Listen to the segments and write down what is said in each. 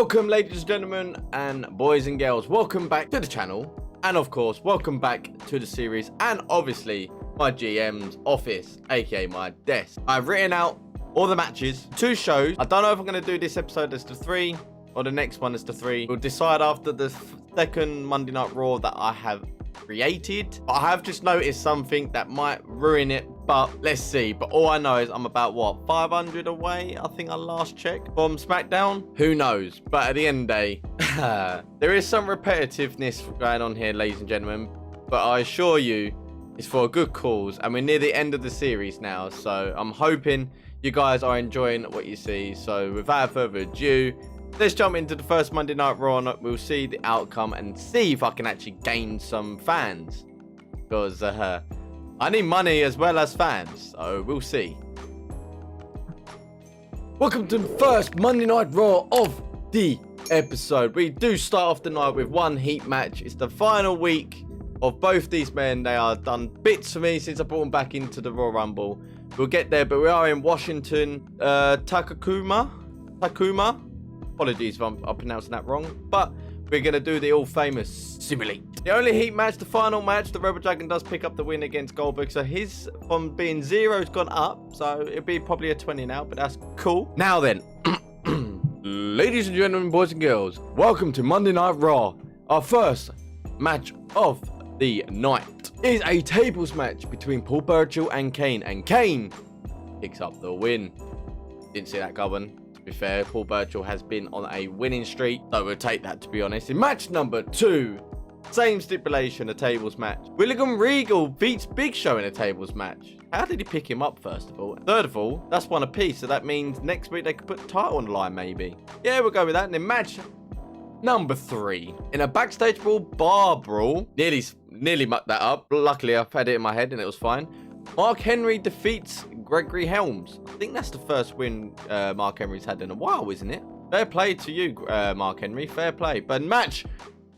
Welcome, ladies and gentlemen, and boys and girls. Welcome back to the channel, and of course, welcome back to the series, and obviously my GM's office, aka my desk. I've written out all the matches, 2 shows. I don't know if I'm going to do this episode as the 3 or the next one as the 3. We'll decide after the second Monday Night Raw that I have created. I have just noticed something that might ruin it, but let's see. But all I know is I'm about, what, 500 away, I think I last checked, from Smackdown. Who knows? But at the end of the day, there is some repetitiveness going on here, ladies and gentlemen, but I assure you it's for a good cause, and we're near the end of the series now, so I'm hoping you guys are enjoying what you see. So without further ado, let's jump into the first Monday Night Raw, and we'll see the outcome and see if I can actually gain some fans, because I need money as well as fans, so we'll see. Welcome to the first Monday Night Raw of the episode. We do start off the night with one heat match. It's the final week of both these men. They are done bits for me since I brought them back into the Royal Rumble. We'll get there, but we are in Washington. Takuma. Apologies if I'm pronouncing that wrong, but we're going to do the all-famous Simulate. The only heat match, the final match, the Rebel Dragon does pick up the win against Goldberg, so his, from being 0, has gone up, so it'll be probably a 20 now, but that's cool. Now then, ladies and gentlemen, boys and girls, welcome to Monday Night Raw. Our first match of the night is a tables match between Paul Burchill and Kane picks up the win. Didn't see that coming. To be fair, Paul Burchill has been on a winning streak, so we'll take that, to be honest. In match number 2, same stipulation, a tables match. William Regal beats Big Show in a tables match. How did he pick him up, first of all? Third of all, that's one apiece, so that means next week they could put the title on the line, maybe. Yeah, we'll go with that. And then match number 3, in a backstage brawl, bar brawl. Nearly mucked that up. Luckily, I've had it in my head and it was fine. Mark Henry defeats Gregory Helms. I think that's the first win Mark Henry's had in a while, isn't it? Fair play to you, Mark Henry. Fair play. But match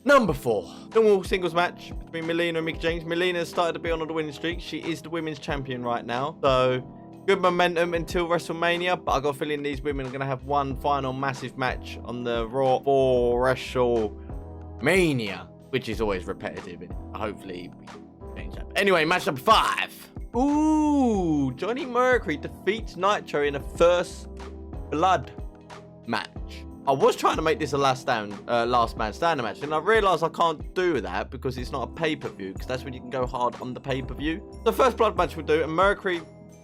number 4. Normal singles match between Melina and Mickie James. Melina has started to be on the winning streak. She is the women's champion right now. So, good momentum until WrestleMania. But I got a feeling these women are going to have one final massive match on the Raw for WrestleMania, which is always repetitive. Hopefully, we change that. But anyway, match number 5. Ooh, Johnny Mercury defeats Nitro in a first blood match. I was trying to make this a last man standing match, and I realised I can't do that because it's not a pay-per-view, because that's when you can go hard on the pay-per-view. The first blood match we'll do, and Mercury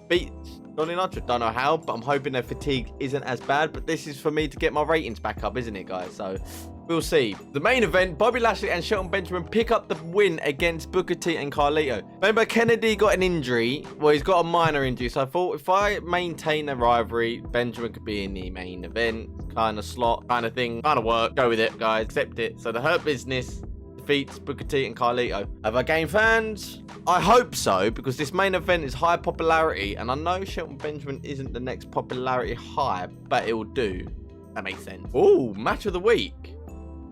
beats Johnny Nitro. Don't know how, but I'm hoping their fatigue isn't as bad. But this is for me to get my ratings back up, isn't it, guys? So we'll see. The main event, Bobby Lashley and Shelton Benjamin pick up the win against Booker T and Carlito. Remember, Kennedy got an injury. Well, he's got a minor injury. So I thought if I maintain a rivalry, Benjamin could be in the main event kind of slot, kind of thing. Kind of work. Go with it, guys. Accept it. So the Hurt Business defeats Booker T and Carlito. Have I gained fans? I hope so, because this main event is high popularity, and I know Shelton Benjamin isn't the next popularity high, but it will do. That makes sense. Ooh, match of the week.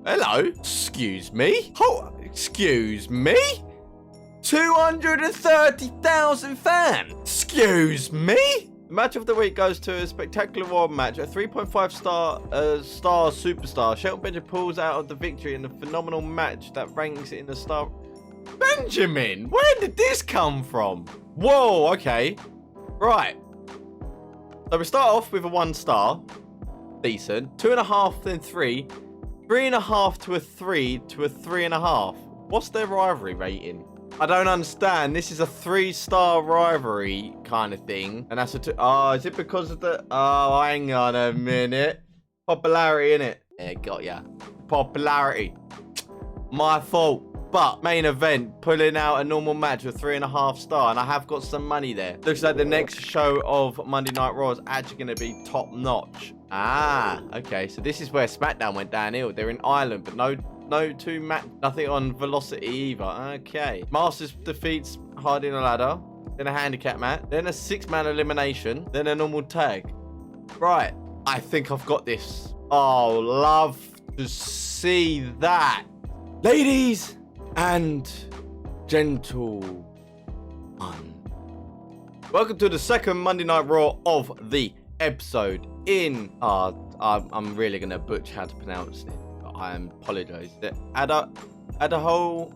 Hello. Excuse me? Oh, excuse me? 230,000 fans. Excuse me? The match of the week goes to a spectacular Raw match, a 3.5 star superstar. Shelton Benjamin pulls out of the victory in a phenomenal match that ranks it in the star. Benjamin, where did this come from? Whoa, okay. Right. So we start off with a 1 star. Decent. 2.5, then 3. 3.5 to a 3 to a 3.5. What's their rivalry rating? I don't understand. This is a 3-star rivalry kind of thing. And that's a 2. Oh, is it because of the... Oh, hang on a minute. Popularity, innit? Yeah, got ya. Popularity. My fault. But main event, pulling out a normal match with 3.5 star, and I have got some money there. Looks like the next show of Monday Night Raw is actually going to be top notch. Ah, okay. So this is where Smackdown went downhill. They're in Ireland, but nothing on Velocity either. Okay. Masters defeats Hardy in a ladder, then a handicap match, then a 6-man elimination, then a normal tag. Right. I think I've got this. Oh, love to see that. Ladies and gentlemen, welcome to the second Monday Night Raw of the episode in I'm really gonna butcher how to pronounce it. I apologize. Idaho.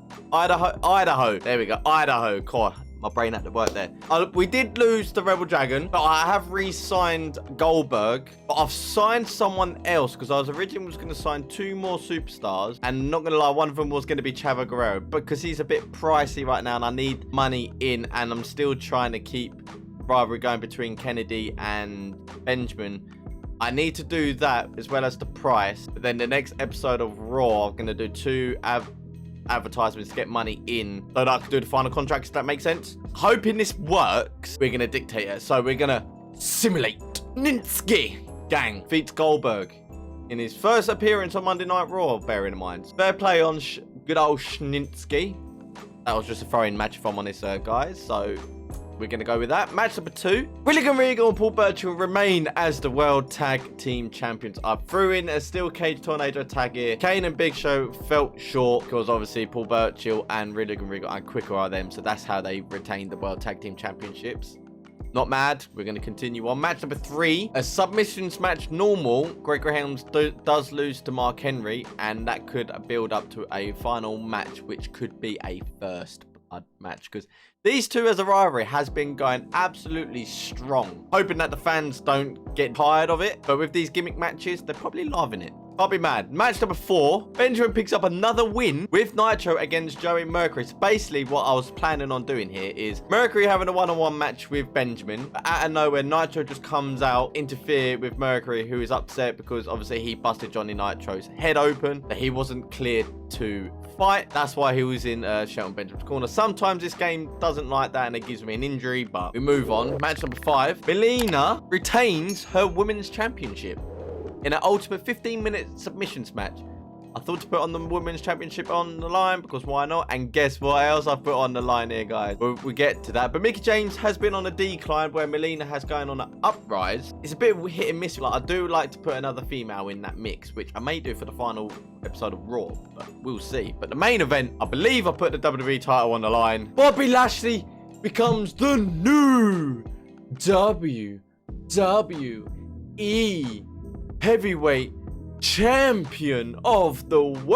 There we go. Idaho. God, my brain had to work there. We did lose the Rebel Dragon, but I have re-signed Goldberg. But I've signed someone else because I was originally going to sign 2 more superstars. And not going to lie, one of them was going to be Chavo Guerrero because he's a bit pricey right now and I need money in. And I'm still trying to keep rivalry going between Kennedy and Benjamin. I need to do that as well as the price. But then the next episode of Raw, I'm going to do 2 advertisements to get money in so that I can do the final contracts, if that makes sense. Hoping this works, we're going to dictate it. So we're going to simulate. Ninsky gang defeats Goldberg in his first appearance on Monday Night Raw, bearing in mind. Fair play on good old Schnitzky. That was just a throw-in match if I'm honest, guys. So we're going to go with that. Match number 2. William Regal and Paul Burchill remain as the World Tag Team Champions. I threw in a Steel Cage Tornado tag here. Kane and Big Show felt short because obviously Paul Burchill and William Regal are quicker are them. So that's how they retained the World Tag Team Championships. Not mad. We're going to continue on. Match number 3. A submissions match normal. Gregory Helms does lose to Mark Henry. And that could build up to a final match, which could be a first blood match. Because these two as a rivalry has been going absolutely strong. Hoping that the fans don't get tired of it. But with these gimmick matches, they're probably loving it. I'll be mad. Match number 4. Benjamin picks up another win with Nitro against Joey Mercury. So basically what I was planning on doing here is Mercury having a one-on-one match with Benjamin. But out of nowhere, Nitro just comes out, interfere with Mercury, who is upset because obviously he busted Johnny Nitro's head open. That he wasn't cleared to fight. That's why he was in Shelton Benjamin's corner. Sometimes this game doesn't like that and it gives me an injury, but we move on. Match number 5. Melina retains her women's championship in an ultimate 15-minute submissions match. I thought to put on the women's championship on the line because why not? And guess what else I put on the line here, guys? We get to that. But Mickie James has been on a decline where Melina has gone on an uprise. It's a bit hit and miss. Like, I do like to put another female in that mix, which I may do for the final episode of Raw, but we'll see. But the main event, I believe I put the WWE title on the line. Bobby Lashley becomes the new WWE Heavyweight Champion of the world.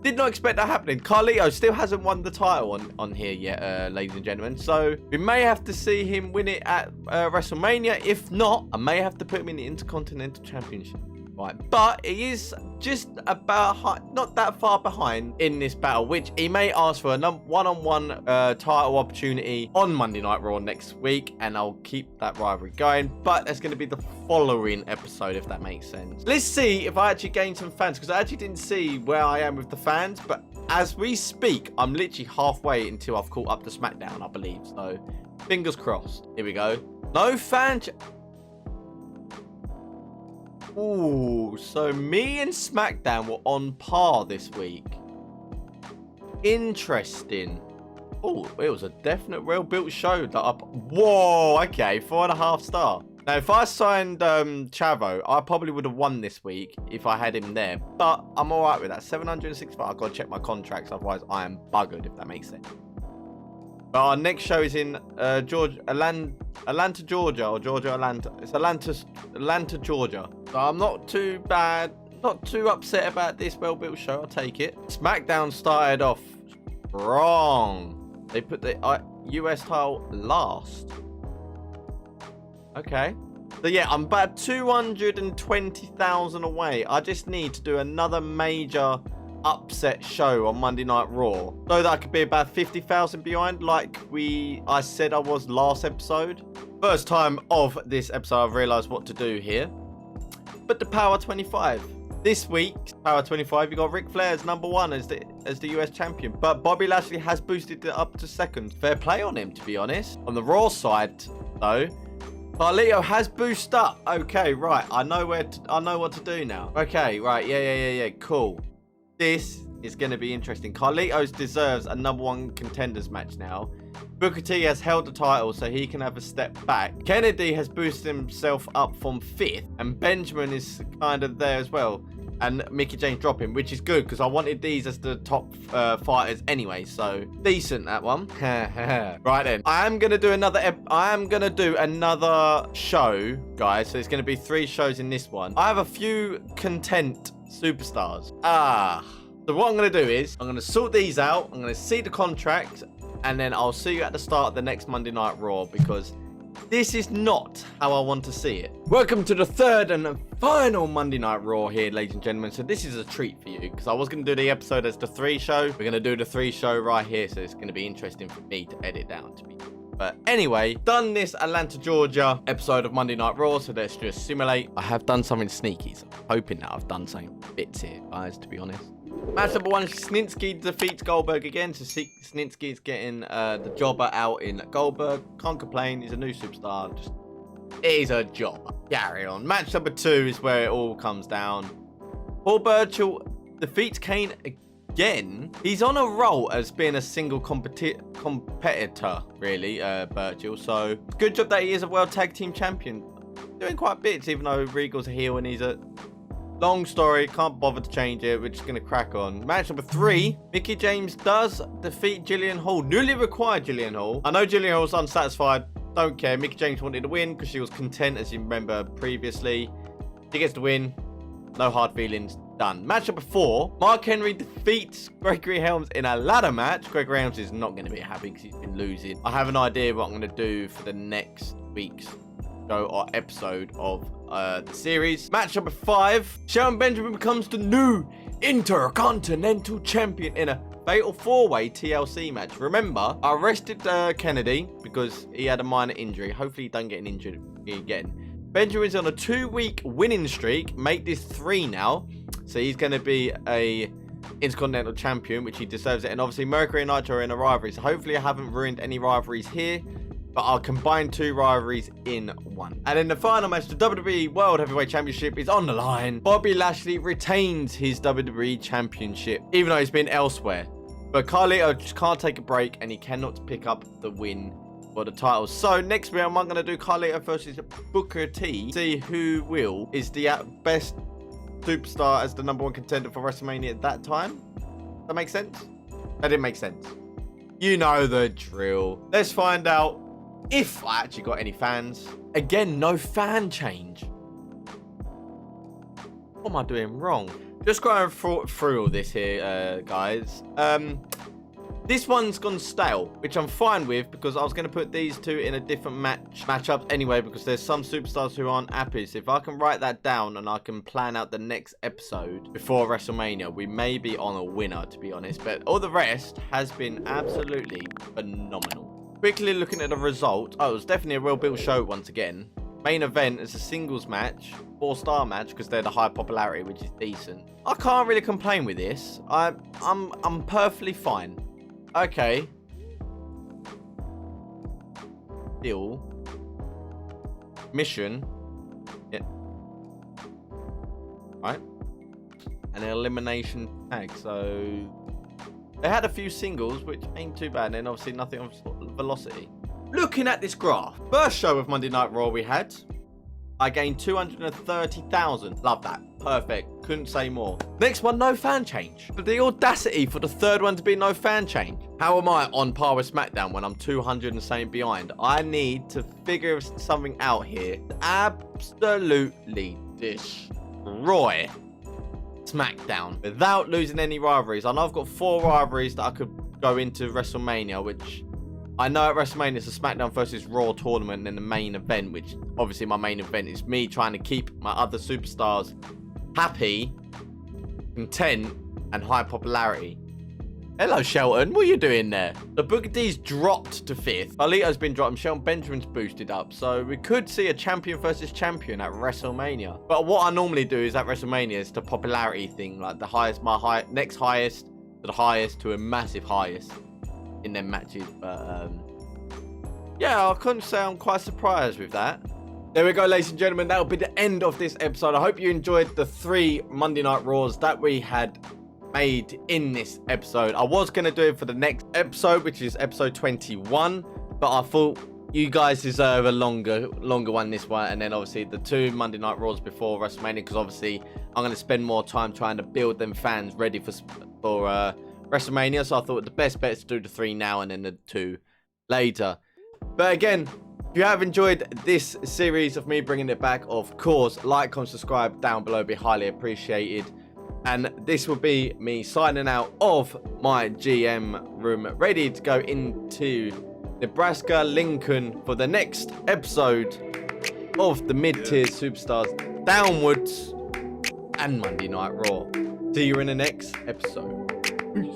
Did not expect that happening. Carlito still hasn't won the title on here yet, ladies and gentlemen. So we may have to see him win it at WrestleMania. If not, I may have to put him in the Intercontinental Championship. Right, but he is just about not that far behind in this battle, which he may ask for a one-on-one title opportunity on Monday Night Raw next week, and I'll keep that rivalry going. But that's going to be the following episode, if that makes sense. Let's see if I actually gain some fans, because I actually didn't see where I am with the fans, but as we speak, I'm literally halfway until I've caught up to Smackdown, I believe. So fingers crossed. Here we go. No fans. Ooh, so me and Smackdown were on par this week. Interesting. Oh, it was a definite well-built show. Whoa, okay, 4.5 star. Now, if I signed Chavo, I probably would have won this week if I had him there. But I'm all right with that. 765. I've got to check my contracts, otherwise I am buggered, if that makes sense. But our next show is in Atlanta, Georgia, or Georgia, Atlanta. It's Atlanta, Georgia. So I'm not too bad, not too upset about this well-built show. I'll take it. Smackdown started off strong. They put the US title last. Okay. So yeah, I'm about 220,000 away. I just need to do another major upset show on Monday Night Raw so that I could be about 50,000 behind like I said I was last episode. First time of this episode I've realized what to do here. But the Power 25 this week, Power 25, you got Ric Flair as number 1 as the US champion, but Bobby Lashley has boosted it up to 2nd. Fair play on him, to be honest. On the Raw side though, Carlito has boosted up. Okay, right, I know what to do now. Okay, right, yeah, cool. This is going to be interesting. Carlitos deserves a number 1 contenders match now. Booker T has held the title so he can have a step back. Kennedy has boosted himself up from 5th. And Benjamin is kind of there as well. and Mickie James dropping, which is good because I wanted these as the top fighters anyway. So decent, that one. Right then, I am gonna do another show, guys. So it's gonna be 3 shows in this one. I have a few content superstars. So what I'm gonna do is I'm gonna sort these out. I'm gonna see the contract, and then I'll see you at the start of the next Monday Night Raw, because this is not how I want to see it. Welcome to the 3rd and final Monday Night Raw here, ladies and gentlemen. So this is a treat for you, because I was going to do the episode as the 3 show. We're going to do the 3 show right here, so it's going to be interesting for me to edit down to be. But anyway, done this Atlanta, Georgia episode of Monday Night Raw, so let's just simulate. I have done something sneaky, so I'm hoping that I've done some bits here, guys, to be honest. Match number 1, Snitsky defeats Goldberg again. So Snitsky is getting the jobber out in Goldberg. Can't complain. He's a new superstar. Just, he's a jobber. Carry on. Match number 2 is where it all comes down. Paul Burchill defeats Kane again. He's on a roll as being a single competitor, really, Burchill. So good job that he is a World Tag Team Champion. Doing quite bits, even though Regal's a heel and he's a... Long story, can't bother to change it. We're just going to crack on. Match number 3, Mickie James does defeat Jillian Hall. Newly required Jillian Hall. I know Jillian Hall was unsatisfied. Don't care. Mickie James wanted to win because she was content, as you remember previously. She gets the win. No hard feelings. Done. Match number 4, Mark Henry defeats Gregory Helms in a ladder match. Gregory Helms is not going to be happy because he's been losing. I have an idea what I'm going to do for the next week's show or episode of the series. Match number 5, Shelton Benjamin becomes the new Intercontinental Champion in a Fatal 4-Way TLC match. Remember, I arrested Kennedy because he had a minor injury. Hopefully he doesn't get an injury again. Benjamin's on a 2-week winning streak. Make this 3 now. So he's going to be a Intercontinental Champion, which he deserves it. And obviously Mercury and Nitro are in a rivalry. So hopefully I haven't ruined any rivalries here. But I'll combine 2 rivalries in 1. And in the final match, the WWE World Heavyweight Championship is on the line. Bobby Lashley retains his WWE Championship, even though he's been elsewhere. But Carlito just can't take a break, and he cannot pick up the win for the title. So next week, I'm going to do Carlito versus Booker T. See who is the best superstar as the #1 contender for WrestleMania at that time. That makes sense? That didn't make sense. You know the drill. Let's find out if I actually got any fans. Again, no fan change. What am I doing wrong? Just going through all this here, guys. This one's gone stale, which I'm fine with because I was going to put these 2 in a different matchups anyway, because there's some superstars who aren't happy. So if I can write that down and I can plan out the next episode before WrestleMania, we may be on a winner, to be honest. But all the rest has been absolutely phenomenal. Quickly looking at the result. Oh, it was definitely a well-built show once again. Main event is a singles match, 4-star match, because they're the high popularity, which is decent. I can't really complain with this. I'm perfectly fine. Okay. Deal. Mission. Yeah. Right. An elimination tag. So they had a few singles, which ain't too bad. And then obviously nothing of velocity. Looking at this graph, first show of Monday Night Raw we had, I gained 230,000. Love that. Perfect. Couldn't say more. Next one, no fan change. But the audacity for the 3rd one to be no fan change. How am I on par with Smackdown when I'm 200 and something behind? I need to figure something out here. Absolutely destroy Smackdown without losing any rivalries. I know I've got 4 rivalries that I could go into WrestleMania, which I know at WrestleMania it's a SmackDown versus Raw tournament, and then the main event, which obviously my main event is me trying to keep my other superstars happy, content, and high popularity. Hello, Shelton. What are you doing there? The Booker T's dropped to 5th. Carlito's been dropped. Shelton Benjamin's boosted up. So we could see a champion versus champion at WrestleMania. But what I normally do is at WrestleMania is the popularity thing. Like the highest, next highest to the highest to a massive highest in them matches. But yeah, I couldn't say I'm quite surprised with that. There we go, ladies and gentlemen. That'll be the end of this episode. I hope you enjoyed the 3 Monday Night Raws that we had made in this episode. I was going to do it for the next episode, which is episode 21, but I thought you guys deserve a longer one, this one, and then obviously the 2 Monday Night Raws before WrestleMania, because obviously I'm going to spend more time trying to build them fans ready for WrestleMania. So I thought the best bet is to do the 3 now and then the 2 later. But again, if you have enjoyed this series of me bringing it back, of course, like, comment, subscribe down below, be highly appreciated. And this will be me signing out of my GM room, ready to go into Nebraska, Lincoln for the next episode of the mid-tier superstars downwards and Monday Night Raw. See you in the next episode. Peace.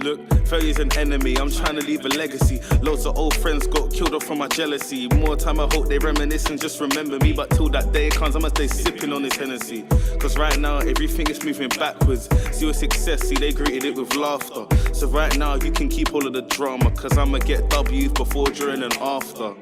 Look, 30's an enemy, I'm trying to leave a legacy. Loads of old friends got killed off from my jealousy. More time I hope they reminisce and just remember me. But till that day comes, I must stay sipping on this Hennessy. Cause right now, everything is moving backwards. See your success, see they greeted it with laughter. So right now, you can keep all of the drama. Cause I'ma get W's before, during and after.